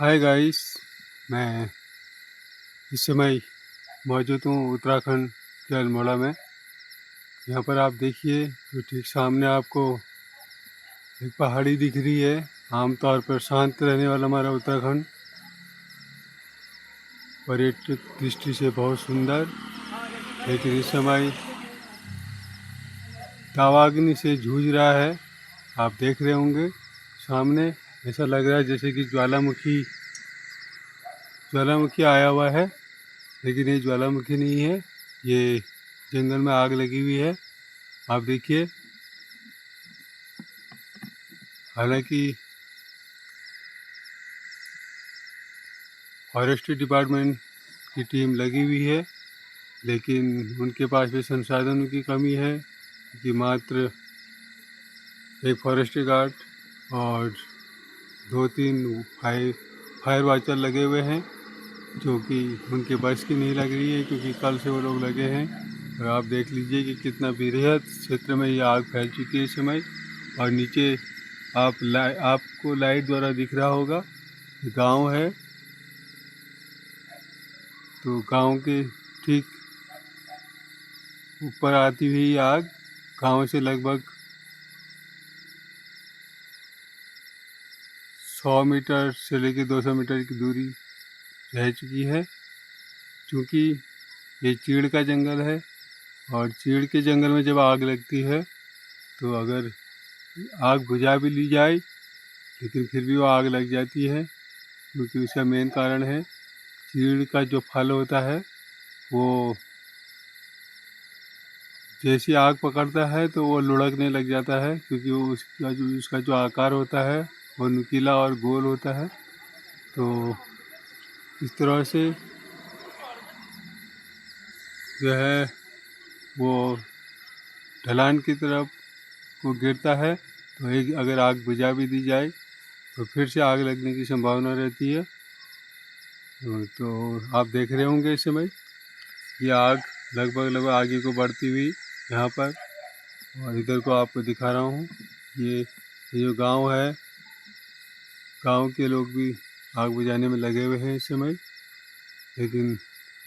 Hi guys. मैं इस समय मौजूद हूँ उत्तराखंड के अल्मोड़ा में। यहाँ पर आप देखिए तो ठीक सामने आपको एक पहाड़ी दिख रही है। आमतौर पर शांत रहने वाला हमारा उत्तराखंड पर्यटक दृष्टि से बहुत सुंदर, लेकिन इस समय दावाग्नि से जूझ रहा है। आप देख रहे होंगे सामने, ऐसा लग रहा है जैसे कि ज्वालामुखी आया हुआ है, लेकिन ये ज्वालामुखी नहीं है, ये जंगल में आग लगी हुई है। आप देखिए, हालांकि फॉरेस्ट्री डिपार्टमेंट की टीम लगी हुई है, लेकिन उनके पास भी संसाधनों की कमी है कि मात्र एक फॉरेस्ट्री गार्ड और 2-3 फायर वाचर लगे हुए हैं, जो कि उनके बस की नहीं लग रही है, क्योंकि कल से वो लोग लगे हैं। और आप देख लीजिए कि कितना वृहद क्षेत्र में ये आग फैल चुकी है इस समय। और नीचे आपको लाइट द्वारा दिख रहा होगा, गांव है। तो गांव के ठीक ऊपर आती हुई आग गांव से लगभग 100 मीटर से लेकर 200 मीटर की दूरी रह चुकी है। क्योंकि ये चीड़ का जंगल है, और चीड़ के जंगल में जब आग लगती है तो अगर आग बुझा भी ली जाए, लेकिन फिर भी वो आग लग जाती है, क्योंकि उसका मेन कारण है चीड़ का जो फल होता है, वो जैसी आग पकड़ता है तो वो लुढ़कने लग जाता है, क्योंकि वो उसका जो आकार होता है वो नुकीला और गोल होता है। तो इस तरह से जो है वो ढलान की तरफ वो गिरता है। तो एक अगर आग बुझा भी दी जाए तो फिर से आग लगने की संभावना रहती है। तो आप देख रहे होंगे इस समय ये आग लगभग आगे को बढ़ती हुई यहाँ पर, और इधर को आपको दिखा रहा हूँ। ये जो गांव है, गांव के लोग भी आग बुझाने में लगे हुए हैं इस समय, लेकिन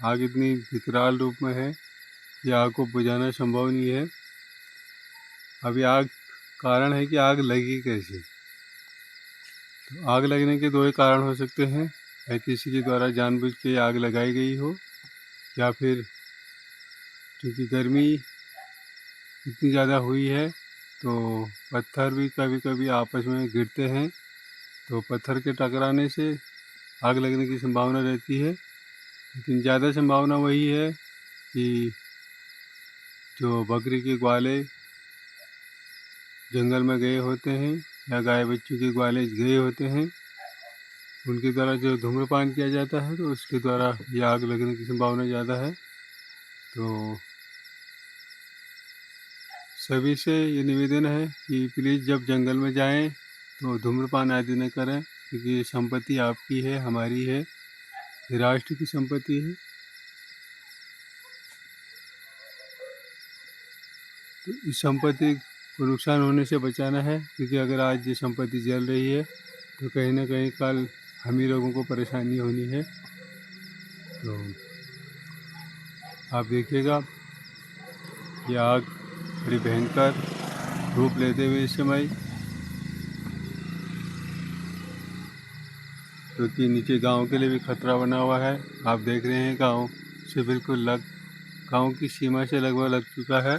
आग इतनी विकराल रूप में है कि आग को बुझाना संभव नहीं है। अभी कारण है कि आग लगी कैसे। तो आग लगने के 2 ही कारण हो सकते हैं, या किसी के द्वारा जानबूझ के आग लगाई गई हो, या फिर क्योंकि गर्मी इतनी ज़्यादा हुई है तो पत्थर भी कभी कभी आपस में गिरते हैं, तो पत्थर के टकराने से आग लगने की संभावना रहती है। लेकिन ज़्यादा संभावना वही है कि जो बकरी के ग्वाले जंगल में गए होते हैं, या गाय बच्चों के ग्वाले गए होते हैं, उनके द्वारा जो धूम्रपान किया जाता है, तो उसके द्वारा ये आग लगने की संभावना ज़्यादा है। तो सभी से ये निवेदन है कि प्लीज़ जब जंगल में जाएं तो धूम्रपान आदि न करें, क्योंकि ये संपत्ति आपकी है, हमारी है, ये राष्ट्र की संपत्ति है। तो इस संपत्ति को नुकसान होने से बचाना है, क्योंकि अगर आज ये संपत्ति जल रही है तो कहीं ना कहीं कल हम ही लोगों को परेशानी होनी है। तो आप देखिएगा ये आग बड़ी भयंकर रूप लेते हुए इस समय, क्योंकि नीचे गांव के लिए भी खतरा बना हुआ है। आप देख रहे हैं गांव से बिल्कुल गांव की सीमा से लगभग लग चुका है।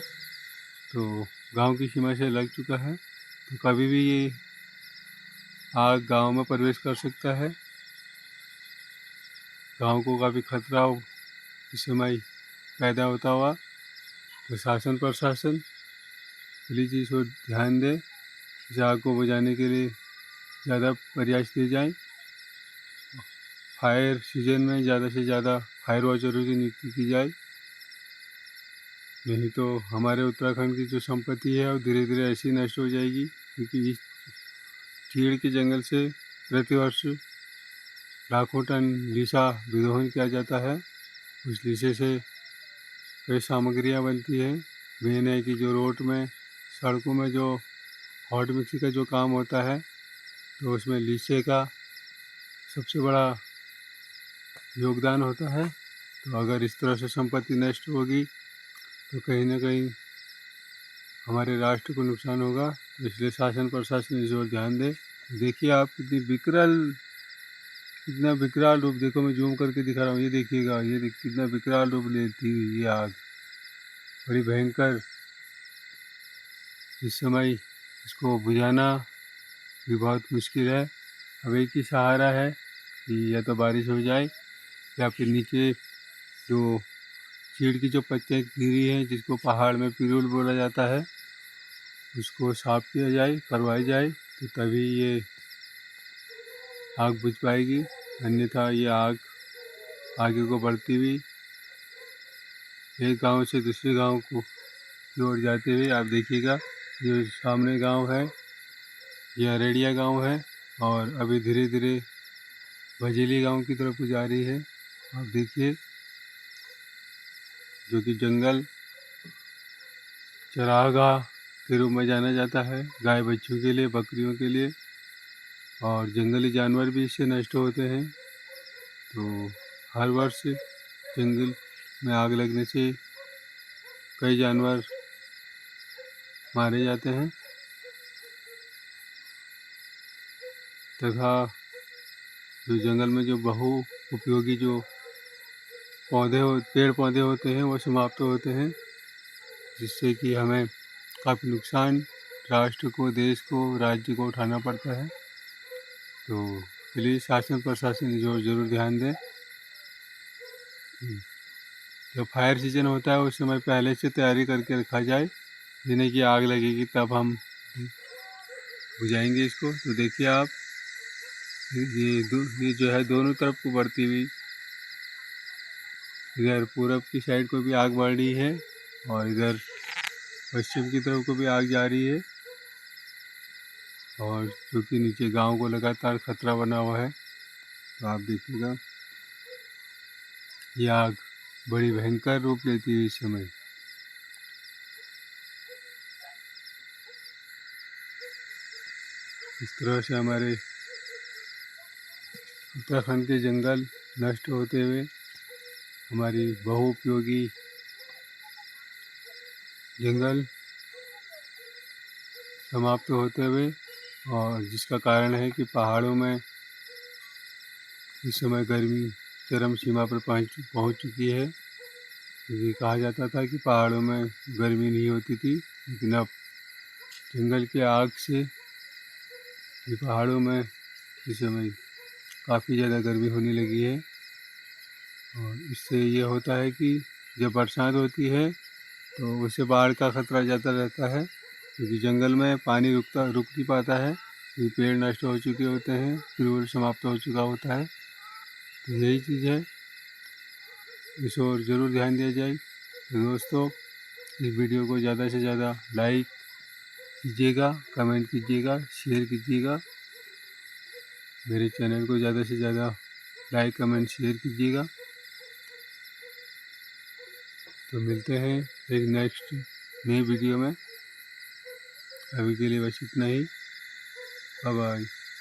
तो गांव की सीमा से लग चुका है, तो कभी भी ये आग गांव में प्रवेश कर सकता है। गांव को काफ़ी खतरा इस समय पैदा होता हुआ। तो शासन प्रशासन प्लीज़ इस ओर ध्यान दें, इस आग को बुझाने के लिए ज़्यादा प्रयास किए जाएँ। फायर सीजन में ज़्यादा से ज़्यादा फायर वॉचरों की नियुक्ति की जाए, नहीं तो हमारे उत्तराखंड की जो संपत्ति है वो धीरे धीरे ऐसी नष्ट हो जाएगी। क्योंकि इस चीड़ के जंगल से प्रतिवर्ष लाखों टन लीसा विदोहन किया जाता है। उस लीसे से कई सामग्रियाँ बनती हैं। मेन है कि जो रोड में, सड़कों में जो हॉट मिक्सी का जो काम होता है, तो उसमें लीसे का सबसे बड़ा योगदान होता है। तो अगर इस तरह से संपत्ति नष्ट होगी तो कहीं ना कहीं हमारे राष्ट्र को नुकसान होगा। तो इसलिए शासन प्रशासन इस ओर ध्यान दे। देखिए आप कितना विकराल रूप, देखो मैं जूम करके दिखा रहा हूँ, ये देखिएगा, कितना विकराल रूप लेती हुई ये आग, बड़ी भयंकर। इस समय इसको बुझाना भी बहुत मुश्किल है। अब एक ही सहारा है कि या तो बारिश हो जाए या फिर नीचे जो चीड़ की जो पत्तियाँ गिरी हैं, जिसको पहाड़ में पिरूल बोला जाता है, उसको साफ किया जाए, करवाई जाए, तो तभी ये आग बुझ पाएगी। अन्यथा ये आग आगे को बढ़ती हुई एक गांव से दूसरे गांव को की ओर जाते हुए, आप देखिएगा जो सामने गांव है ये अरेड़िया गांव है और अभी धीरे धीरे भजेली गांव की तरफ जा रही है। आप देखिए, जो कि जंगल चरागाह के रूप में जाना जाता है, गाय बच्चों के लिए, बकरियों के लिए, और जंगली जानवर भी इससे नष्ट होते हैं। तो हर वर्ष जंगल में आग लगने से कई जानवर मारे जाते हैं तथा जो जंगल में जो बहु उपयोगी जो पेड़ पौधे होते हैं वो समाप्त होते हैं, जिससे कि हमें काफ़ी नुकसान राष्ट्र को, देश को, राज्य को उठाना पड़ता है। तो प्लीज़ शासन प्रशासन ज़रूर ध्यान दें। जब फायर सीजन होता है उस समय पहले से तैयारी करके रखा जाए, ये नहीं कि आग लगेगी तब हम बुझाएंगे इसको। तो देखिए आप, ये जो है दोनों तरफ को बढ़ती हुई, इधर पूरब की साइड को भी आग बढ़ रही है और इधर पश्चिम की तरफ को भी आग जा रही है, और जो कि नीचे गांव को लगातार खतरा बना हुआ है। तो आप देखिएगा ये आग बड़ी भयंकर रूप लेती है इस समय। इस तरह से हमारे उत्तराखंड के जंगल नष्ट होते हुए हमारी बहुउपयोगी जंगल समाप्त होते हुए, और जिसका कारण है कि पहाड़ों में इस समय गर्मी चरम सीमा पर पहुंच चुकी है। ये कहा जाता था कि पहाड़ों में गर्मी नहीं होती थी, लेकिन अब जंगल की आग से ये पहाड़ों में इस समय काफ़ी ज़्यादा गर्मी होने लगी है। और इससे ये होता है कि जब बरसात होती है तो उससे बाढ़ का खतरा ज़्यादा रहता है, क्योंकि जंगल में पानी रुक नहीं पाता है, ये पेड़ नष्ट हो चुके होते हैं, पिरूल समाप्त हो चुका होता है। तो यही चीज़ है, इस ओर ज़रूर ध्यान दिया जाए। तो दोस्तों, इस वीडियो को ज़्यादा से ज़्यादा लाइक कीजिएगा, कमेंट कीजिएगा, शेयर कीजिएगा। मेरे चैनल को ज़्यादा से ज़्यादा लाइक कमेंट शेयर कीजिएगा। तो मिलते हैं एक नेक्स्ट नई वीडियो में। अभी के लिए बस इतना ही। Bye bye.